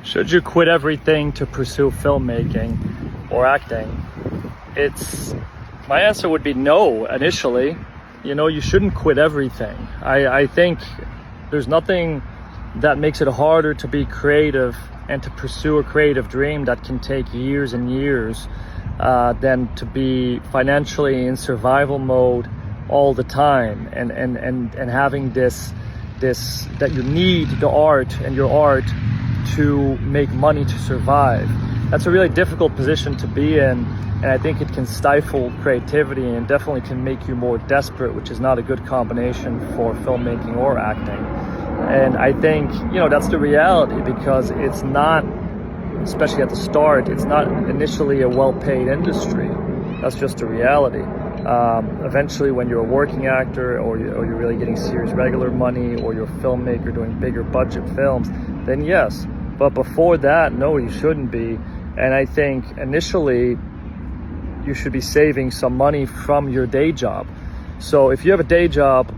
Should you quit everything to pursue filmmaking or acting? My answer would be no initially. You shouldn't quit everything. I think there's nothing that makes it harder to be creative and to pursue a creative dream that can take years and years than to be financially in survival mode all the time and having this that you need the art and your art to make money to survive. That's a really difficult position to be in, and I think it can stifle creativity and definitely can make you more desperate, which is not a good combination for filmmaking or acting. And I think, that's the reality, because it's not, especially at the start, it's not initially a well-paid industry. That's just the reality. Eventually, when you're a working actor or you're really getting serious regular money, or you're a filmmaker doing bigger budget films, then yes. But before that, no, you shouldn't be. And I think initially you should be saving some money from your day job. So if you have a day job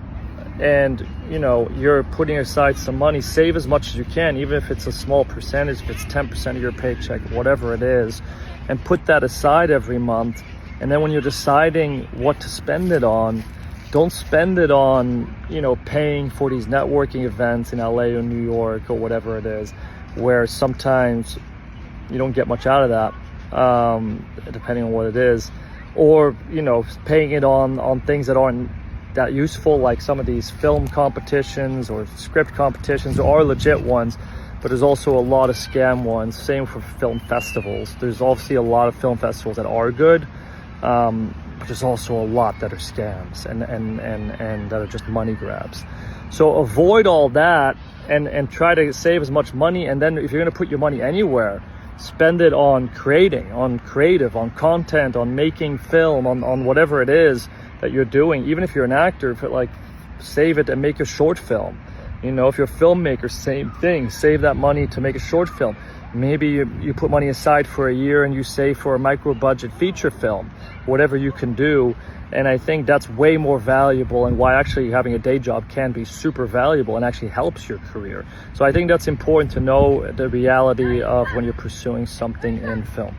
and you're putting aside some money, save as much as you can, even if it's a small percentage, if it's 10% of your paycheck, whatever it is, and put that aside every month. And then when you're deciding what to spend it on, don't spend it on, paying for these networking events in LA or New York or whatever it is, where sometimes you don't get much out of that, depending on what it is. Or, paying it on things that aren't that useful, like some of these film competitions or script competitions. There are legit ones, but there's also a lot of scam ones. Same for film festivals. There's obviously a lot of film festivals that are good, but there's also a lot that are scams and that are just money grabs. So avoid all that and try to save as much money. And then if you're going to put your money anywhere, spend it on creating, on creative, on content, on making film, on whatever it is that you're doing. Even if you're an actor, save it and make a short film. If you're a filmmaker, same thing. Save that money to make a short film. Maybe you put money aside for a year and you save for a micro budget feature film, whatever you can do. And I think that's way more valuable, and why actually having a day job can be super valuable and actually helps your career. So I think that's important to know the reality of when you're pursuing something in film.